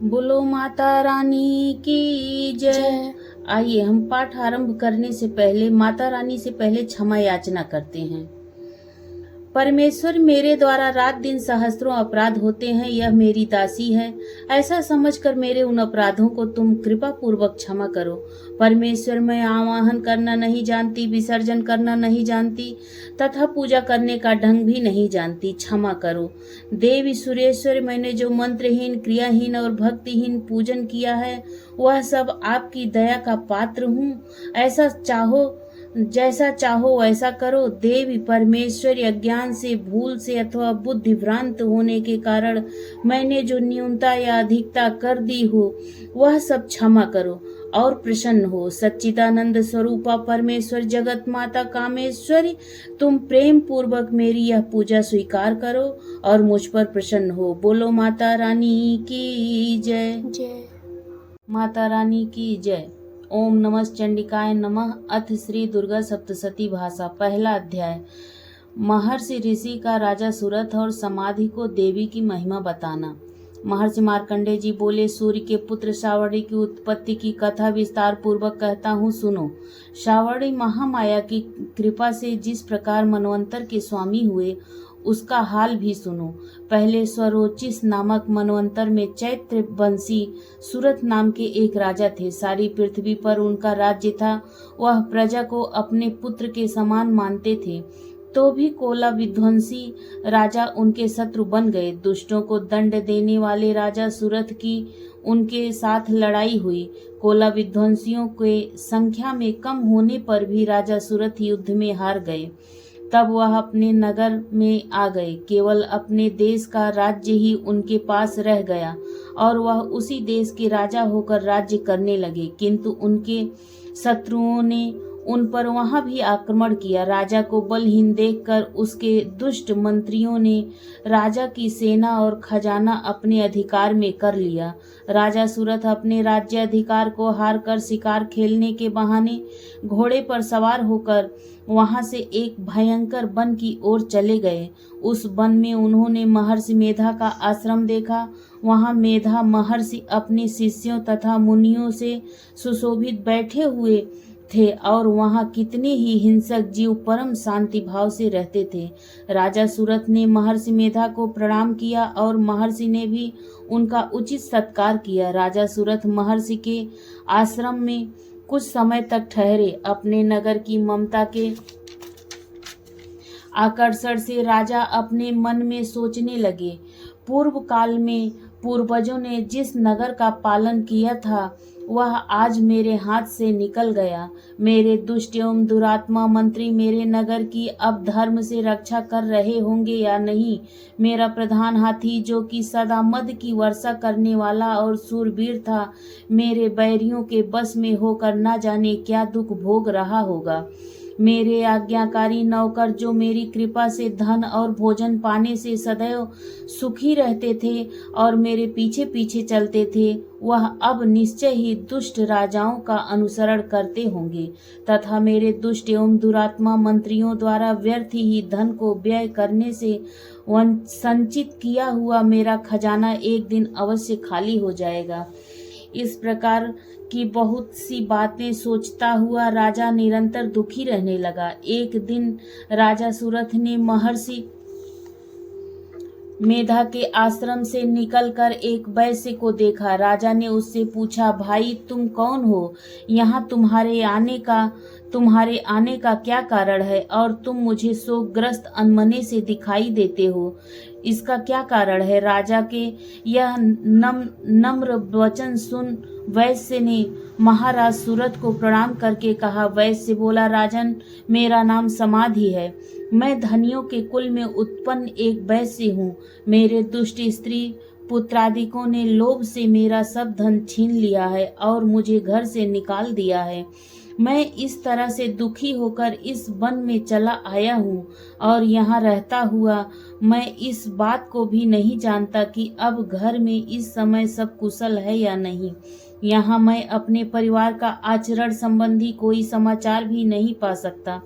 बोलो माता रानी की जय। आइए हम पाठ आरंभ करने से पहले माता रानी से पहले क्षमा याचना करते हैं। परमेश्वर, मेरे द्वारा रात दिन सहस्त्रों अपराध होते हैं, यह मेरी दासी है। ऐसा समझकर मेरे उन अपराधों को तुम कृपा पूर्वक क्षमा करो। परमेश्वर, मैं आवाहन करना नहीं जानती, विसर्जन करना नहीं जानती तथा पूजा करने का ढंग भी नहीं जानती, क्षमा करो। देवी सुरेश्वर, मैंने जो मंत्रहीन, क्रियाहीन और भक्तिहीन पूजन किया है वह सब आपकी दया का पात्र हूँ। ऐसा चाहो, जैसा चाहो वैसा करो। देवी परमेश्वरी, अज्ञान से, भूल से अथवा बुद्धि भ्रांत होने के कारण मैंने जो न्यूनता या अधिकता कर दी हो वह सब क्षमा करो और प्रसन्न हो। सच्चिदानंद स्वरूपा परमेश्वर, जगत माता कामेश्वरी, तुम प्रेम पूर्वक मेरी यह पूजा स्वीकार करो और मुझ पर प्रसन्न हो। बोलो माता रानी की जय। जय। माता रानी की जय। ओम नमः चंडिकाय नमः। अथ श्री दुर्गा सप्तशती भाषा। पहला अध्याय। महर्षि ऋषि का राजा सुरथ और समाधि को देवी की महिमा बताना। महर्षि मार्कंडेय जी बोले, सूर्य के पुत्र शावड़ी की उत्पत्ति की कथा विस्तार पूर्वक कहता हूँ, सुनो। शावड़ी महामाया की कृपा से जिस प्रकार मनवंतर के स्वामी हुए उसका हाल भी सुनो। पहले स्वरोचिस नामक मनवंतर में चैत्र वंशी सूरत नाम के एक राजा थे। सारी पृथ्वी पर उनका राज्य था। वह प्रजा को अपने पुत्र के समान मानते थे, तो भी कोला विध्वंसी राजा उनके शत्रु बन गए। दुष्टों को दंड देने वाले राजा सूरत की उनके साथ लड़ाई हुई। कोला विध्वंसियों के संख्या में कम होने पर भी राजा सूरत युद्ध में हार गए। तब वह अपने नगर में आ गए। केवल अपने देश का राज्य ही उनके पास रह गया और वह उसी देश के राजा होकर राज्य करने लगे। किंतु उनके शत्रुओं ने उन पर वहां भी आक्रमण किया। राजा को बलहीन देखकर उसके दुष्ट मंत्रियों ने राजा की सेना और खजाना अपने अधिकार में कर लिया। राजा सूरत अपने राज्य अधिकार को हारकर शिकार खेलने के बहाने घोड़े पर सवार होकर वहां से एक भयंकर वन की ओर चले गए। उस वन में उन्होंने महर्षि मेधा का आश्रम देखा। वहां मेधा महर्षि अपने शिष्यों तथा मुनियों से सुशोभित बैठे हुए थे और वहां कितने ही हिंसक जीव परम शांति भाव से रहते थे। राजा सूरत ने महर्षि मेधा को प्रणाम किया और महर्षि ने भी उनका उचित सत्कार किया। राजा सूरत महर्षि के आश्रम में कुछ समय तक ठहरे। अपने नगर की ममता के आकर्षण से राजा अपने मन में सोचने लगे, पूर्व काल में पूर्वजों ने जिस नगर का पालन किया था वह आज मेरे हाथ से निकल गया। मेरे दुष्ट एवं दुरात्मा मंत्री मेरे नगर की अब धर्म से रक्षा कर रहे होंगे या नहीं। मेरा प्रधान हाथी, जो कि सदा मद की वर्षा करने वाला और शूरवीर था, मेरे बैरियों के बस में होकर न जाने क्या दुख भोग रहा होगा। मेरे आज्ञाकारी नौकर, जो मेरी कृपा से धन और भोजन पाने से सदैव सुखी रहते थे और मेरे पीछे पीछे चलते थे, वह अब निश्चय ही दुष्ट राजाओं का अनुसरण करते होंगे तथा मेरे दुष्ट एवं दुरात्मा मंत्रियों द्वारा व्यर्थ ही धन को व्यय करने से संचित किया हुआ मेरा खजाना एक दिन अवश्य खाली हो जाएगा। इस प्रकार की बहुत सी बातें सोचता हुआ राजा निरंतर दुखी रहने लगा। एक दिन राजा सूरत ने महर्षि मेधा के आश्रम से निकलकर एक वैश्य को देखा। राजा ने उससे पूछा, भाई तुम कौन हो? यहाँ तुम्हारे आने का क्या कारण है और तुम मुझे शोकग्रस्त अनमने से दिखाई देते हो? इसका क्या कारण है? राजा के यह नम्र वचन सुन वैश्य ने महाराज सूरत को प्रणाम करके कहा। वैश्य बोला, राजन, मेरा नाम समाधि है। मैं धनियों के कुल में उत्पन्न एक वैश्य हूँ। मेरे दुष्ट स्त्री पुत्रादिकों ने लोभ से मेरा सब धन छीन लिया है और मुझे घर से निकाल दिया है। मैं इस तरह से दुखी होकर इस वन में चला आया हूँ और यहाँ रहता हुआ मैं इस बात को भी नहीं जानता कि अब घर में इस समय सब कुशल है या नहीं। यहाँ मैं अपने परिवार का आचरण संबंधी कोई समाचार भी नहीं पा सकता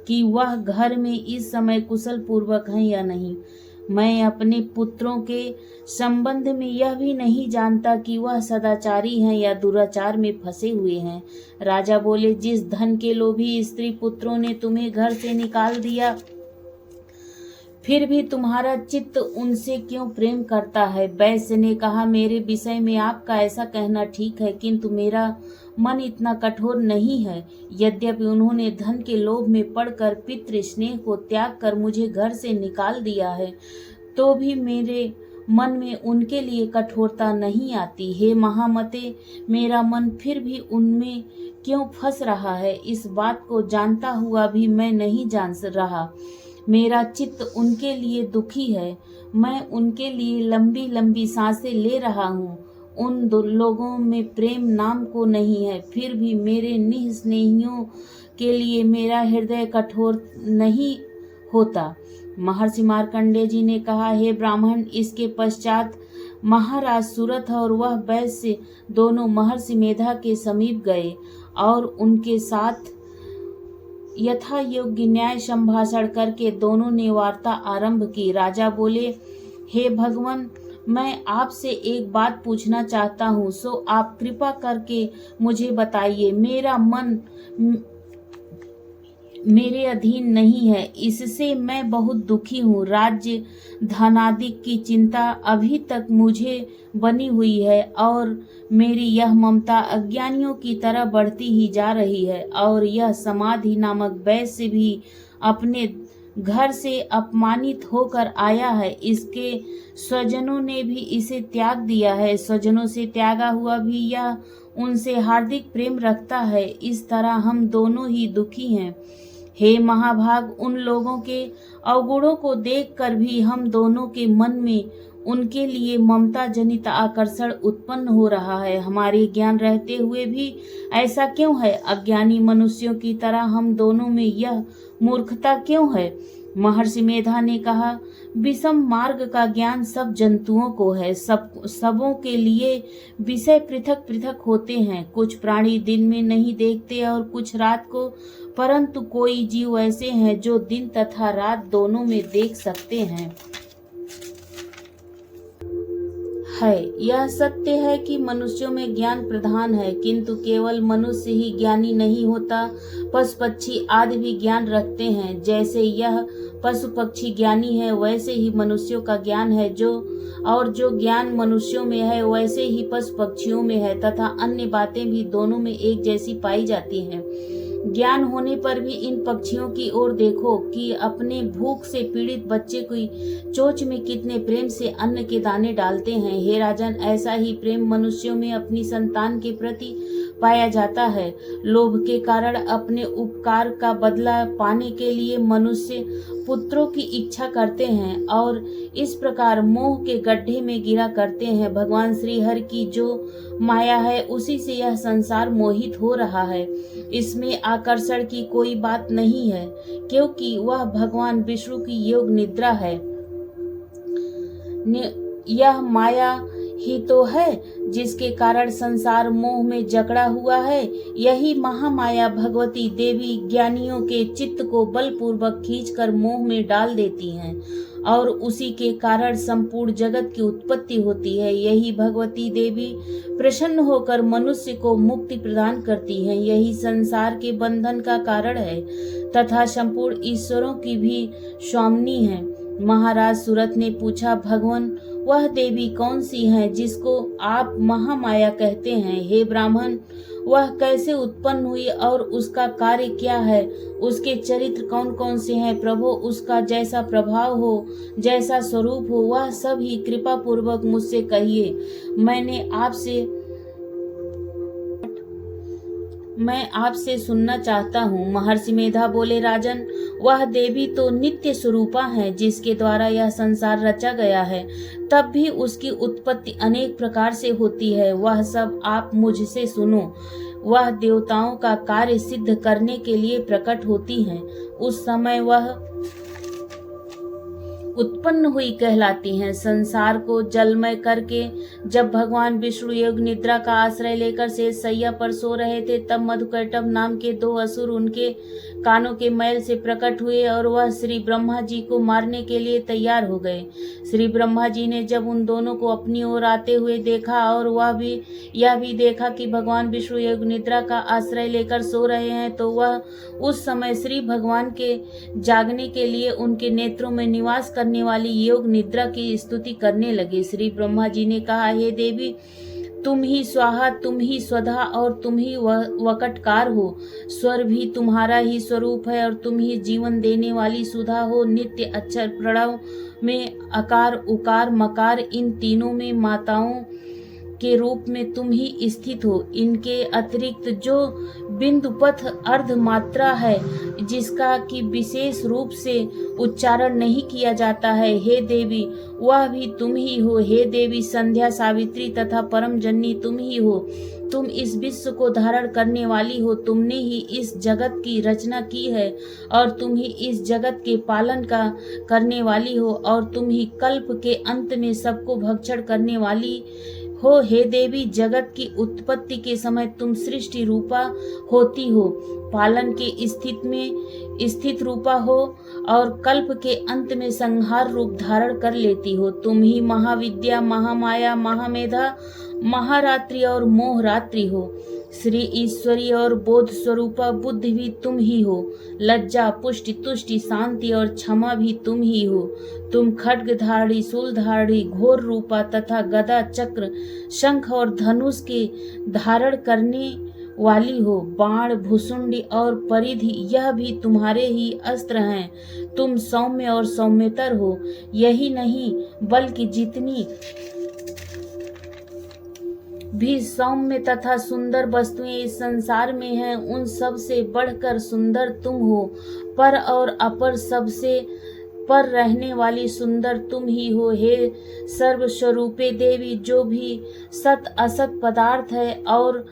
कि वह घर में इस समय कुशल पूर्वक है या नहीं। मैं अपने पुत्रों के संबंध में यह भी नहीं जानता कि वह सदाचारी हैं या दुराचार में फंसे हुए हैं। राजा बोले, जिस धन के लोभी स्त्री पुत्रों ने तुम्हें घर से निकाल दिया, फिर भी तुम्हारा चित्त उनसे क्यों प्रेम करता है? वैश्य ने कहा, मेरे विषय में आपका ऐसा कहना ठीक है, किंतु मेरा मन इतना कठोर नहीं है। यद्यपि उन्होंने धन के लोभ में पड़कर पितृ स्नेह को त्याग कर मुझे घर से निकाल दिया है, तो भी मेरे मन में उनके लिए कठोरता नहीं आती। हे महामते, मेरा मन फिर भी उनमें क्यों फंस रहा है, इस बात को जानता हुआ भी मैं नहीं जान रहा। मेरा चित्त उनके लिए दुखी है। मैं उनके लिए लंबी लंबी सांसें ले रहा हूँ। उन दो लोगों में प्रेम नाम को नहीं है, फिर भी मेरे निःस्नेहियों के लिए मेरा हृदय कठोर नहीं होता। महर्षि मार्कंडेय जी ने कहा, हे ब्राह्मण, इसके पश्चात महाराज सुरथ और वह वैश्य दोनों महर्षि मेधा के समीप गए और उनके साथ यथा योग्य न्याय संभाषण करके दोनों ने वार्ता आरंभ की। राजा बोले, हे भगवान, मैं आपसे एक बात पूछना चाहता हूँ, सो आप कृपा करके मुझे बताइए। मेरा मन मेरे अधीन नहीं है, इससे मैं बहुत दुखी हूँ। राज्य धनादि की चिंता अभी तक मुझे बनी हुई है और मेरी यह ममता अज्ञानियों की तरह बढ़ती ही जा रही है। और यह समाधि नामक वैश्य भी अपने घर से अपमानित होकर आया है। इसके स्वजनों ने भी इसे त्याग दिया है। स्वजनों से त्यागा हुआ भी यह उनसे हार्दिक प्रेम रखता है। इस तरह हम दोनों ही दुखी हैं। हे महाभाग, उन लोगों के अवगुणों को देखकर भी हम दोनों के मन में उनके लिए ममता जनित आकर्षण उत्पन्न हो रहा है। हमारे ज्ञान रहते हुए भी ऐसा क्यों है? अज्ञानी मनुष्यों की तरह हम दोनों में यह मूर्खता क्यों है? महर्षि मेधा ने कहा, विषम मार्ग का ज्ञान सब जंतुओं को है। सबों के लिए विषय पृथक पृथक होते हैं। कुछ प्राणी दिन में नहीं देखते और कुछ रात को, परंतु कोई जीव ऐसे हैं जो दिन तथा रात दोनों में देख सकते हैं। यह सत्य है कि मनुष्यों में ज्ञान प्रधान है, किंतु केवल मनुष्य ही ज्ञानी नहीं होता। पशु पक्षी आदि भी ज्ञान रखते हैं। जैसे यह पशु पक्षी ज्ञानी है, वैसे ही मनुष्यों का ज्ञान है। जो ज्ञान मनुष्यों में है, वैसे ही पशु पक्षियों में है, तथा अन्य बातें भी दोनों में एक जैसी पाई जाती हैं। ज्ञान होने पर भी इन पक्षियों की ओर देखो कि अपने भूख से पीड़ित बच्चे की चोंच में कितने प्रेम से अन्न के दाने डालते हैं। हे राजन, ऐसा ही प्रेम मनुष्यों में अपनी संतान के प्रति पाया जाता है। लोभ के कारण अपने उपकार का बदला पाने के लिए मनुष्य पुत्रों की इच्छा करते हैं और इस प्रकार मोह के गड्ढे में गिरा करते हैं। भगवान श्री हरि की जो माया है, उसी से यह संसार मोहित हो रहा है। इसमें आकर्षण की कोई बात नहीं है, क्योंकि वह भगवान विष्णु की योग निद्रा है। यह माया ही तो है जिसके कारण संसार मोह में जकड़ा हुआ है। यही महामाया भगवती देवी ज्ञानियों के चित्त को बलपूर्वक खींचकर मोह में डाल देती हैं और उसी के कारण संपूर्ण जगत की उत्पत्ति होती है। यही भगवती देवी प्रसन्न होकर मनुष्य को मुक्ति प्रदान करती है। यही संसार के बंधन का कारण है तथा संपूर्ण ईश्वरों की भी स्वामिनी है। महाराज सुरथ ने पूछा, भगवान, वह देवी कौन सी है जिसको आप महामाया कहते हैं? हे ब्राह्मण, वह कैसे उत्पन्न हुई और उसका कार्य क्या है? उसके चरित्र कौन कौन से हैं? प्रभु, उसका जैसा प्रभाव हो, जैसा स्वरूप हो, वह सब ही कृपा पूर्वक मुझसे कहिए। मैं आपसे सुनना चाहता हूँ। महर्षि मेधा बोले, राजन, वह देवी तो नित्य स्वरूपा है जिसके द्वारा यह संसार रचा गया है। तब भी उसकी उत्पत्ति अनेक प्रकार से होती है। वह सब आप मुझसे सुनो। वह देवताओं का कार्य सिद्ध करने के लिए प्रकट होती हैं। उस समय वह उत्पन्न हुई कहलाती हैं। संसार को जलमय करके जब भगवान विष्णु योग निद्रा का आश्रय लेकर शेष सैया पर सो रहे थे, तब मधुकैटभ नाम के 2 असुर उनके कानों के मैल से प्रकट हुए और वह श्री ब्रह्मा जी को मारने के लिए तैयार हो गए। श्री ब्रह्मा जी ने जब उन दोनों को अपनी ओर आते हुए देखा और यह भी देखा कि भगवान विष्णु योग निद्रा का आश्रय लेकर सो रहे हैं, तो वह उस समय श्री भगवान के जागने के लिए उनके नेत्रों में निवास करने वाली योग निद्रा की स्तुति करने लगे। श्री ब्रह्मा जी ने कहा, हे देवी, तुम ही स्वाहा, तुम ही स्वधा और तुम ही वकटकार हो। स्वर भी तुम्हारा ही स्वरूप है और तुम ही जीवन देने वाली सुधा हो। नित्य अक्षर प्रणव में अकार उकार मकार, इन तीनों में माताओं के रूप में तुम ही स्थित हो। इनके अतिरिक्त जो बिंदुपथ अर्ध मात्रा है, जिसका कि विशेष रूप से उच्चारण नहीं किया जाता है, हे देवी, वह भी तुम ही हो। हे देवी, संध्या, सावित्री तथा परम जननी तुम ही हो। तुम इस विश्व को धारण करने वाली हो। तुमने ही इस जगत की रचना की है और तुम ही इस जगत के पालन का करने वाली हो और तुम ही कल्प के अंत में सबको भक्षण करने वाली हो। हे देवी, जगत की उत्पत्ति के समय तुम सृष्टि रूपा होती हो, पालन के स्थित रूपा हो और कल्प के अंत में संहार रूप धारण कर लेती हो। तुम ही महाविद्या, महामाया, महामेधा, महारात्रि और मोहरात्रि हो। श्री ईश्वरी और बोध स्वरूपा बुद्धि भी तुम ही हो। लज्जा, पुष्टि, तुष्टि, शांति और क्षमा भी तुम ही हो। तुम खड्गधारी, शूलधारी, घोर रूपा तथा गदा, चक्र, शंख और धनुष के धारण करने वाली हो। बाण, भुसुंडी और परिधि, यह भी तुम्हारे ही अस्त्र हैं। तुम सौम्य और सौम्यतर हो। यही नहीं बल्कि जितनी भी सौम्य तथा सुंदर वस्तुएं इस संसार में हैं, उन सब से बढ़कर सुंदर तुम हो। पर और अपर सबसे पर रहने वाली सुंदर तुम ही हो। हे सर्वस्वरूपे देवी, जो भी सत असत पदार्थ है और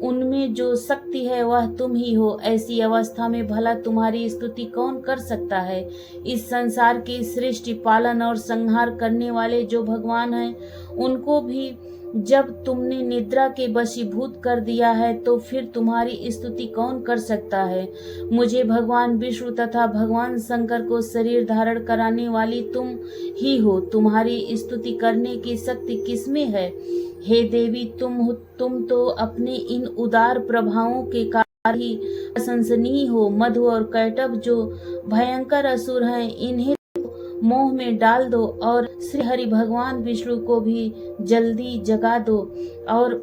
उनमें जो शक्ति है वह तुम ही हो। ऐसी अवस्था में भला तुम्हारी स्तुति कौन कर सकता है। इस संसार की सृष्टि, पालन और संहार करने वाले जो भगवान हैं, उनको भी जब तुमने निद्रा के वशीभूत कर दिया है, तो फिर तुम्हारी स्तुति कौन कर सकता है। मुझे भगवान विष्णु तथा भगवान शंकर को शरीर धारण कराने वाली तुम ही हो। तुम्हारी स्तुति करने की शक्ति किसमें है। हे देवी, तुम तो अपने इन उदार प्रभावों के कारण ही प्रशंसनीय हो। मधु और कैटभ जो भयंकर असुर हैं, इन्हें मोह में डाल दो और श्री हरि भगवान विष्णु को भी जल्दी जगा दो और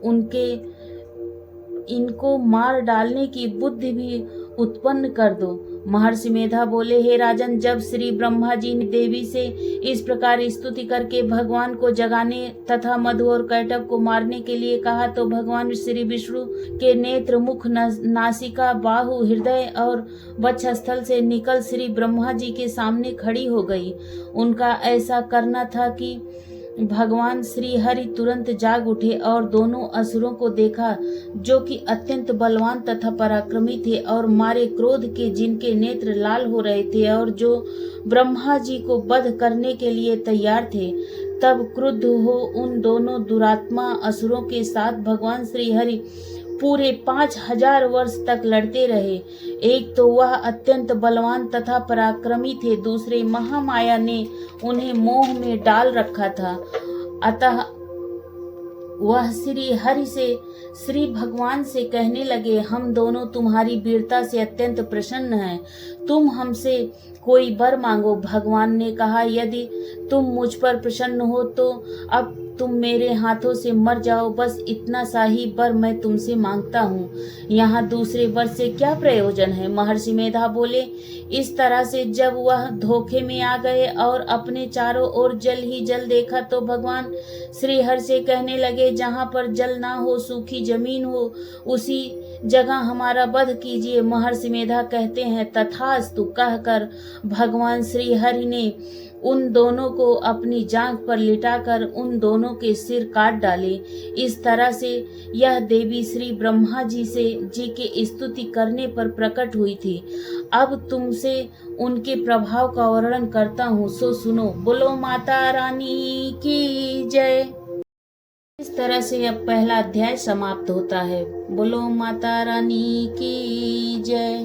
इनको मार डालने की बुद्धि भी उत्पन्न कर दो। महर्षि मेधा बोले, हे राजन, जब श्री ब्रह्मा जी ने देवी से इस प्रकार स्तुति करके भगवान को जगाने तथा मधु और कैटभ को मारने के लिए कहा, तो भगवान श्री विष्णु के नेत्र, मुख, नासिका, बाहु, हृदय और वक्षस्थल से निकल श्री ब्रह्मा जी के सामने खड़ी हो गई। उनका ऐसा करना था कि भगवान श्री हरि तुरंत जाग उठे और दोनों असुरों को देखा, जो कि अत्यंत बलवान तथा पराक्रमी थे और मारे क्रोध के जिनके नेत्र लाल हो रहे थे और जो ब्रह्मा जी को वध करने के लिए तैयार थे। तब क्रुद्ध हो उन दोनों दुरात्मा असुरों के साथ भगवान श्री हरि पूरे 5000 वर्ष तक लड़ते रहे। एक तो वह अत्यंत बलवान तथा पराक्रमी थे, दूसरे महामाया ने उन्हें मोह में डाल रखा था। अतः वह श्री हरि से श्री भगवान से कहने लगे, हम दोनों तुम्हारी वीरता से अत्यंत प्रसन्न हैं, तुम हमसे कोई वर मांगो। भगवान ने कहा, यदि तुम मुझ पर प्रसन्न हो तो अब तुम मेरे हाथों से मर जाओ, बस इतना सा ही वर मैं तुमसे मांगता हूँ। यहाँ दूसरे वर से क्या प्रयोजन है। महर्षि मेधा बोले, इस तरह से जब वह धोखे में आ गए और अपने चारों ओर जल ही जल देखा, तो भगवान श्री हरि से कहने लगे, जहाँ पर जल ना हो, सूखी जमीन हो, उसी जगह हमारा वध कीजिए। महर्षि मेधा कहते हैं तथास्तु कहकर भगवान श्री हरि ने उन दोनों को अपनी जांघ पर लिटाकर उन दोनों के सिर काट डाले। इस तरह से यह देवी श्री ब्रह्मा जी की स्तुति करने पर प्रकट हुई थी। अब तुमसे उनके प्रभाव का वर्णन करता हूँ, सो सुनो। बोलो माता रानी की जय। इस तरह से अब पहला अध्याय समाप्त होता है। बोलो माता रानी की जय।